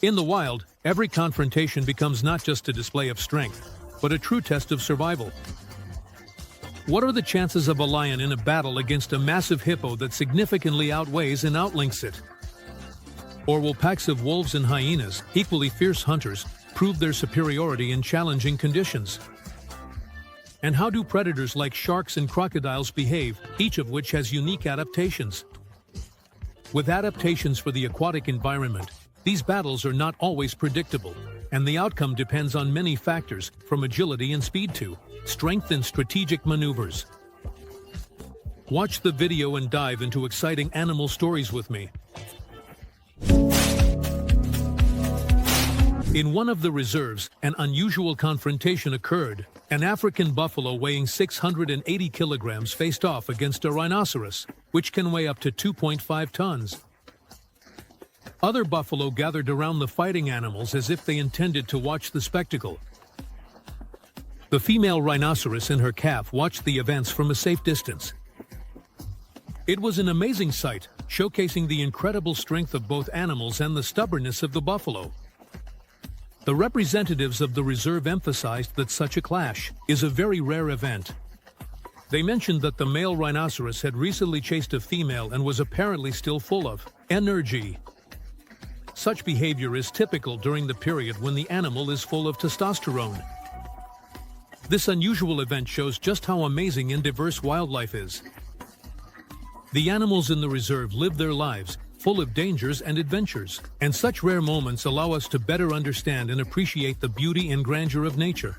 In the wild, every confrontation becomes not just a display of strength, but a true test of survival. What are the chances of a lion in a battle against a massive hippo that significantly outweighs and outlinks it? Or will packs of wolves and hyenas, equally fierce hunters, prove their superiority in challenging conditions? And how do predators like sharks and crocodiles behave, each of which has unique adaptations? With adaptations for the aquatic environment, these battles are not always predictable, and the outcome depends on many factors, from agility and speed to strength and strategic maneuvers. Watch the video and dive into exciting animal stories with me. In one of the reserves, an unusual confrontation occurred. An African buffalo weighing 680 kilograms faced off against a rhinoceros, which can weigh up to 2.5 tons. Other buffalo gathered around the fighting animals as if they intended to watch the spectacle. The female rhinoceros and her calf watched the events from a safe distance. It was an amazing sight, showcasing the incredible strength of both animals and the stubbornness of the buffalo. The representatives of the reserve emphasized that such a clash is a very rare event. They mentioned that the male rhinoceros had recently chased a female and was apparently still full of energy. Such behavior is typical during the period when the animal is full of testosterone. This unusual event shows just how amazing and diverse wildlife is. The animals in the reserve live their lives, full of dangers and adventures, and such rare moments allow us to better understand and appreciate the beauty and grandeur of nature.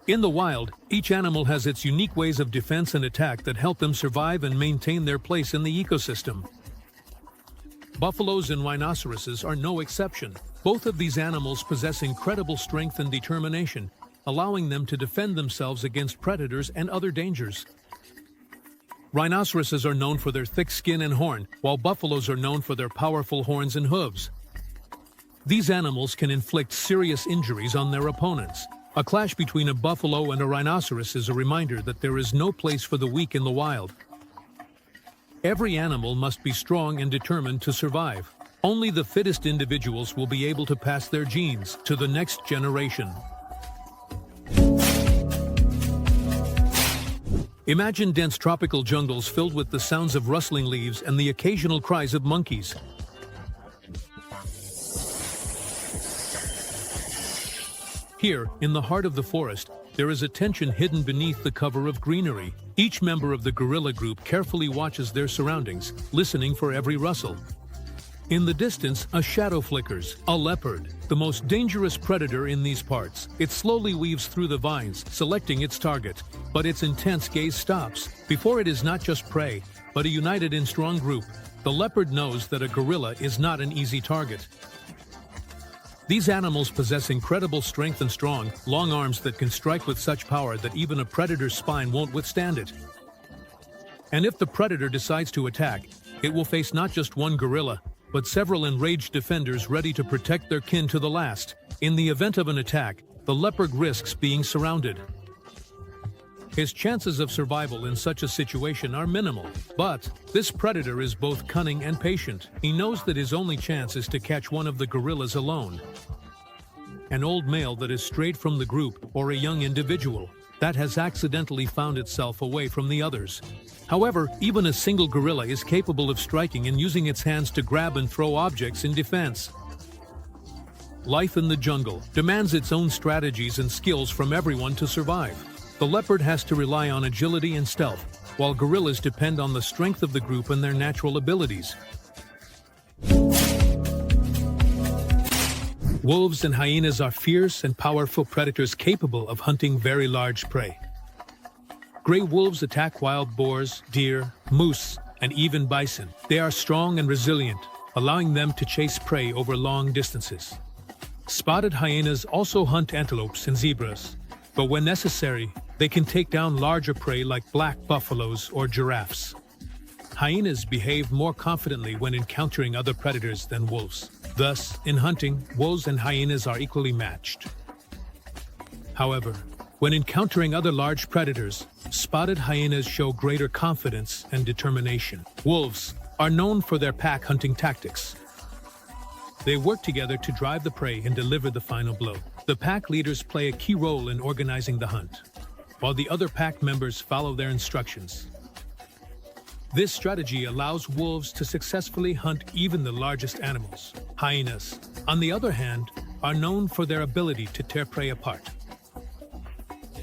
In the wild, each animal has its unique ways of defense and attack that help them survive and maintain their place in the ecosystem. Buffaloes and rhinoceroses are no exception. Both of these animals possess incredible strength and determination, allowing them to defend themselves against predators and other dangers. Rhinoceroses are known for their thick skin and horn, while buffaloes are known for their powerful horns and hooves. These animals can inflict serious injuries on their opponents. A clash between a buffalo and a rhinoceros is a reminder that there is no place for the weak in the wild. Every animal must be strong and determined to survive. Only the fittest individuals will be able to pass their genes to the next generation. Imagine dense tropical jungles filled with the sounds of rustling leaves and the occasional cries of monkeys. Here, in the heart of the forest, there is a tension hidden beneath the cover of greenery. Each member of the gorilla group carefully watches their surroundings, listening for every rustle. In the distance, a shadow flickers, a leopard, the most dangerous predator in these parts. It slowly weaves through the vines, selecting its target. But its intense gaze stops. Before it is not just prey, but a united and strong group. The leopard knows that a gorilla is not an easy target. These animals possess incredible strength and strong, long arms that can strike with such power that even a predator's spine won't withstand it. And if the predator decides to attack, it will face not just one gorilla, but several enraged defenders ready to protect their kin to the last. In the event of an attack, the leopard risks being surrounded. His chances of survival in such a situation are minimal, but this predator is both cunning and patient. He knows that his only chance is to catch one of the gorillas alone. An old male that is strayed from the group, or a young individual that has accidentally found itself away from the others. However, even a single gorilla is capable of striking and using its hands to grab and throw objects in defense. Life in the jungle demands its own strategies and skills from everyone to survive. The leopard has to rely on agility and stealth, while gorillas depend on the strength of the group and their natural abilities. Wolves and hyenas are fierce and powerful predators capable of hunting very large prey. Gray wolves attack wild boars, deer, moose, and even bison. They are strong and resilient, allowing them to chase prey over long distances. Spotted hyenas also hunt antelopes and zebras, but when necessary, they can take down larger prey like black buffaloes or giraffes. Hyenas behave more confidently when encountering other predators than wolves. Thus, in hunting, wolves and hyenas are equally matched. However, when encountering other large predators, spotted hyenas show greater confidence and determination. Wolves are known for their pack hunting tactics. They work together to drive the prey and deliver the final blow. The pack leaders play a key role in organizing the hunt, while the other pack members follow their instructions. This strategy allows wolves to successfully hunt even the largest animals. Hyenas, on the other hand, are known for their ability to tear prey apart.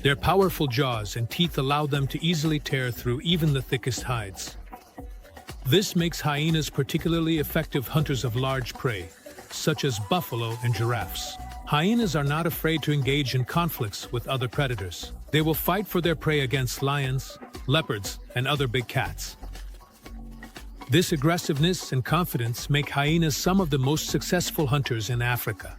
Their powerful jaws and teeth allow them to easily tear through even the thickest hides. This makes hyenas particularly effective hunters of large prey, such as buffalo and giraffes. Hyenas are not afraid to engage in conflicts with other predators. They will fight for their prey against lions, leopards, and other big cats. This aggressiveness and confidence make hyenas some of the most successful hunters in Africa.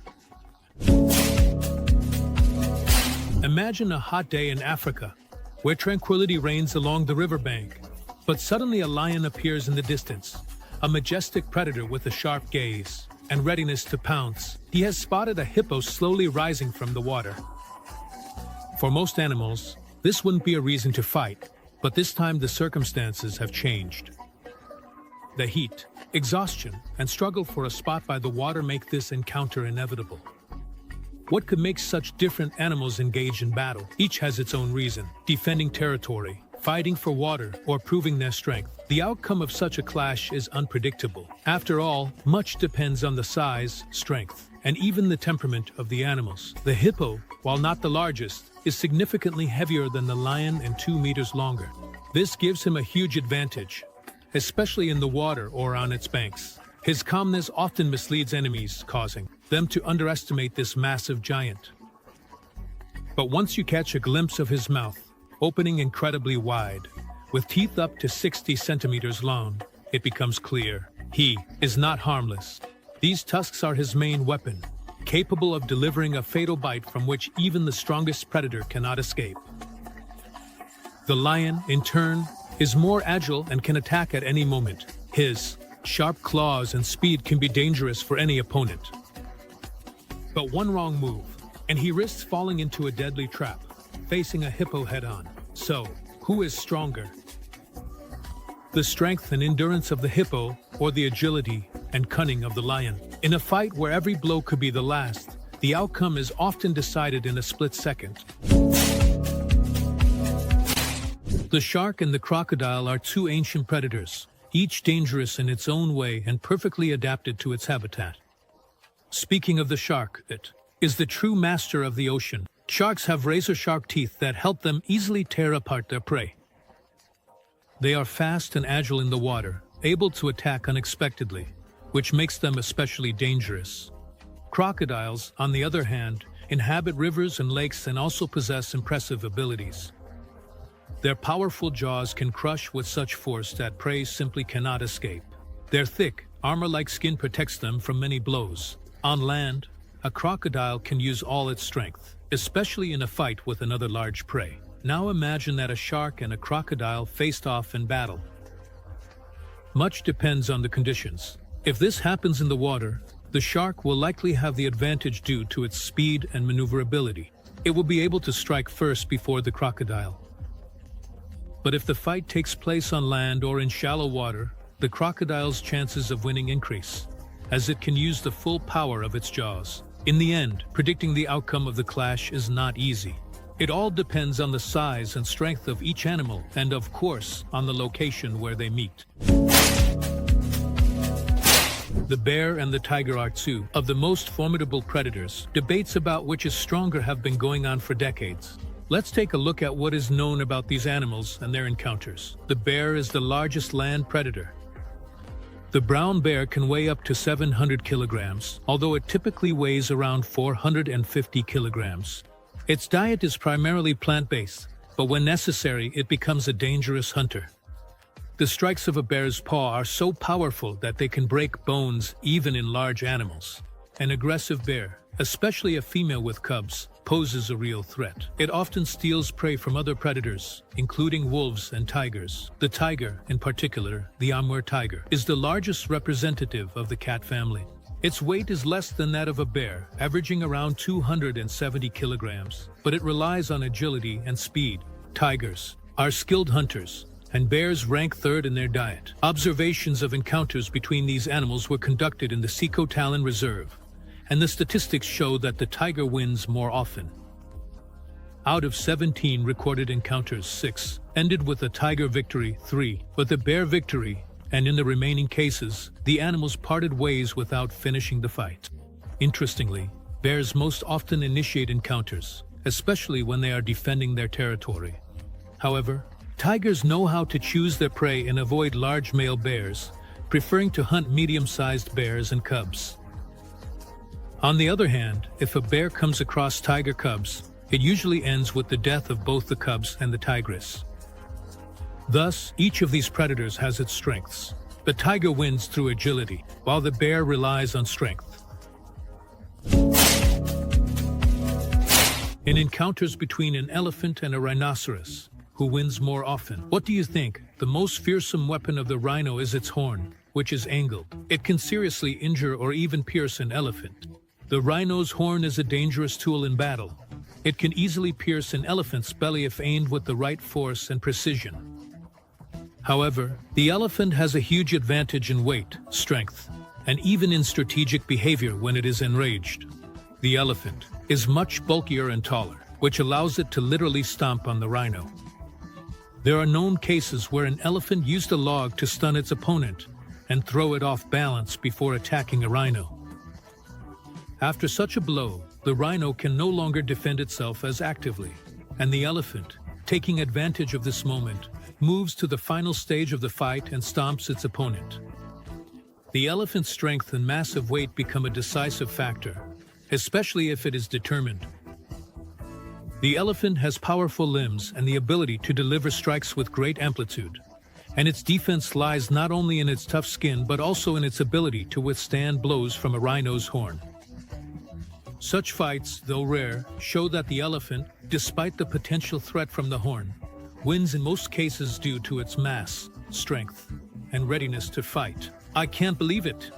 Imagine a hot day in Africa, where tranquility reigns along the riverbank. But suddenly a lion appears in the distance, a majestic predator with a sharp gaze and readiness to pounce. He has spotted a hippo slowly rising from the water. For most animals, this wouldn't be a reason to fight, but this time the circumstances have changed. The heat, exhaustion, and struggle for a spot by the water make this encounter inevitable. What could make such different animals engage in battle? Each has its own reason: defending territory, fighting for water, or proving their strength. The outcome of such a clash is unpredictable. After all, much depends on the size, strength, and even the temperament of the animals. The hippo, while not the largest, is significantly heavier than the lion and 2 meters longer. This gives him a huge advantage, especially in the water or on its banks. His calmness often misleads enemies, causing them to underestimate this massive giant. But once you catch a glimpse of his mouth, opening incredibly wide, with teeth up to 60 centimeters long, it becomes clear he is not harmless. These tusks are his main weapon, capable of delivering a fatal bite from which even the strongest predator cannot escape. The lion, in turn, is more agile and can attack at any moment. His sharp claws and speed can be dangerous for any opponent. But one wrong move, and he risks falling into a deadly trap, facing a hippo head-on. So, who is stronger? The strength and endurance of the hippo, or the agility and cunning of the lion? In a fight where every blow could be the last, the outcome is often decided in a split second. The shark and the crocodile are two ancient predators, each dangerous in its own way and perfectly adapted to its habitat. Speaking of the shark, it is the true master of the ocean. Sharks have razor-sharp teeth that help them easily tear apart their prey. They are fast and agile in the water, able to attack unexpectedly, which makes them especially dangerous. Crocodiles, on the other hand, inhabit rivers and lakes and also possess impressive abilities. Their powerful jaws can crush with such force that prey simply cannot escape. Their thick, armor-like skin protects them from many blows. On land, a crocodile can use all its strength, especially in a fight with another large prey. Now imagine that a shark and a crocodile faced off in battle. Much depends on the conditions. If this happens in the water, the shark will likely have the advantage due to its speed and maneuverability. It will be able to strike first before the crocodile. But if the fight takes place on land or in shallow water, the crocodile's chances of winning increase, as it can use the full power of its jaws. In the end, predicting the outcome of the clash is not easy. It all depends on the size and strength of each animal and, of course, on the location where they meet. The bear and the tiger are two of the most formidable predators. Debates about which is stronger have been going on for decades. Let's take a look at what is known about these animals and their encounters. The bear is the largest land predator. The brown bear can weigh up to 700 kilograms, although it typically weighs around 450 kilograms. Its diet is primarily plant-based, but when necessary, it becomes a dangerous hunter. The strikes of a bear's paw are so powerful that they can break bones even in large animals. An aggressive bear, especially a female with cubs, poses a real threat. It often steals prey from other predators, including wolves and tigers. The tiger, in particular, the Amur tiger, is the largest representative of the cat family. Its weight is less than that of a bear, averaging around 270 kilograms, but it relies on agility and speed. Tigers are skilled hunters, and bears rank third in their diet. Observations of encounters between these animals were conducted in the Talon Reserve, and the statistics show that the tiger wins more often. Out of 17 recorded encounters, 6 ended with a tiger victory, 3 with a bear victory, and in the remaining cases, the animals parted ways without finishing the fight. Interestingly, bears most often initiate encounters, especially when they are defending their territory. However, tigers know how to choose their prey and avoid large male bears, preferring to hunt medium-sized bears and cubs. On the other hand, if a bear comes across tiger cubs, it usually ends with the death of both the cubs and the tigress. Thus, each of these predators has its strengths. The tiger wins through agility, while the bear relies on strength. In encounters between an elephant and a rhinoceros, who wins more often? What do you think? The most fearsome weapon of the rhino is its horn, which is angled. It can seriously injure or even pierce an elephant. The rhino's horn is a dangerous tool in battle. It can easily pierce an elephant's belly if aimed with the right force and precision. However, the elephant has a huge advantage in weight, strength, and even in strategic behavior when it is enraged. The elephant is much bulkier and taller, which allows it to literally stomp on the rhino. There are known cases where an elephant used a log to stun its opponent and throw it off balance before attacking a rhino. After such a blow, the rhino can no longer defend itself as actively, and the elephant, taking advantage of this moment, moves to the final stage of the fight and stomps its opponent. The elephant's strength and massive weight become a decisive factor, especially if it is determined. The elephant has powerful limbs and the ability to deliver strikes with great amplitude, and its defense lies not only in its tough skin but also in its ability to withstand blows from a rhino's horn. Such fights, though rare, show that the elephant, despite the potential threat from the horn, wins in most cases due to its mass, strength, and readiness to fight. I can't believe it!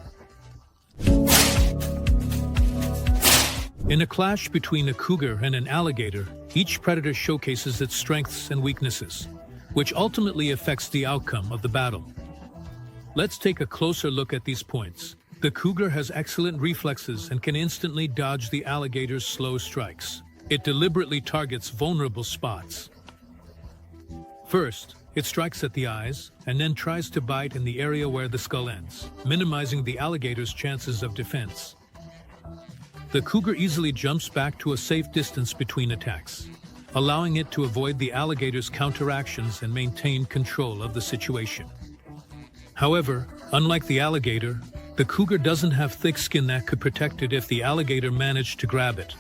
In a clash between a cougar and an alligator, each predator showcases its strengths and weaknesses, which ultimately affects the outcome of the battle. Let's take a closer look at these points. The cougar has excellent reflexes and can instantly dodge the alligator's slow strikes. It deliberately targets vulnerable spots. First, it strikes at the eyes and then tries to bite in the area where the skull ends, minimizing the alligator's chances of defense. The cougar easily jumps back to a safe distance between attacks, allowing it to avoid the alligator's counteractions and maintain control of the situation. However, unlike the alligator, the cougar doesn't have thick skin that could protect it if the alligator managed to grab it.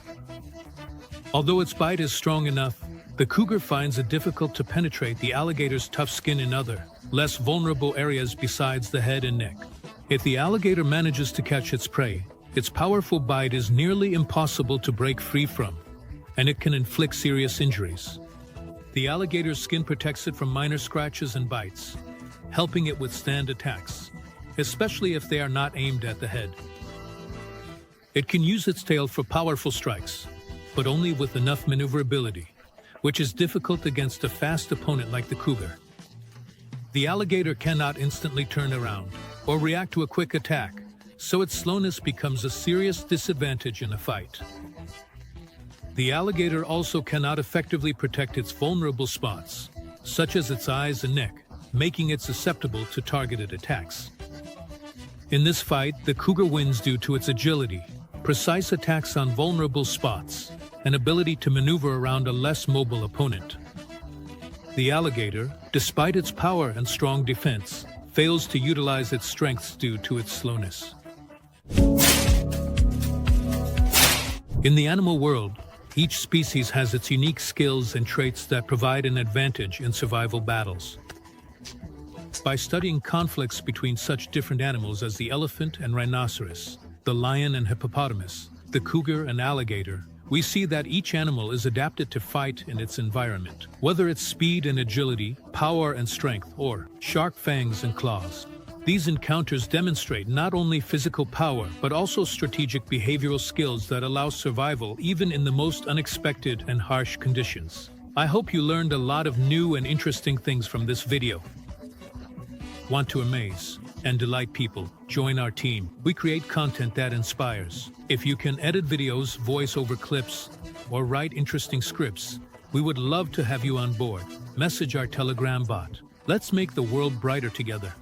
Although its bite is strong enough, the cougar finds it difficult to penetrate the alligator's tough skin in other, less vulnerable areas besides the head and neck. If the alligator manages to catch its prey, its powerful bite is nearly impossible to break free from, and it can inflict serious injuries. The alligator's skin protects it from minor scratches and bites, helping it withstand attacks, especially if they are not aimed at the head. It can use its tail for powerful strikes, but only with enough maneuverability, which is difficult against a fast opponent like the cougar. The alligator cannot instantly turn around or react to a quick attack, so its slowness becomes a serious disadvantage in a fight. The alligator also cannot effectively protect its vulnerable spots, such as its eyes and neck, making it susceptible to targeted attacks. In this fight, the cougar wins due to its agility, precise attacks on vulnerable spots, and ability to maneuver around a less mobile opponent. The alligator, despite its power and strong defense, fails to utilize its strengths due to its slowness. In the animal world, each species has its unique skills and traits that provide an advantage in survival battles. By studying conflicts between such different animals as the elephant and rhinoceros, the lion and hippopotamus, the cougar and alligator, we see that each animal is adapted to fight in its environment, whether it's speed and agility, power and strength, or sharp fangs and claws. These encounters demonstrate not only physical power, but also strategic behavioral skills that allow survival even in the most unexpected and harsh conditions. I hope you learned a lot of new and interesting things from this video. Want to amaze and delight people? Join our team. We create content that inspires. If you can edit videos, voice over clips, or write interesting scripts, we would love to have you on board. Message our Telegram bot. Let's make the world brighter together.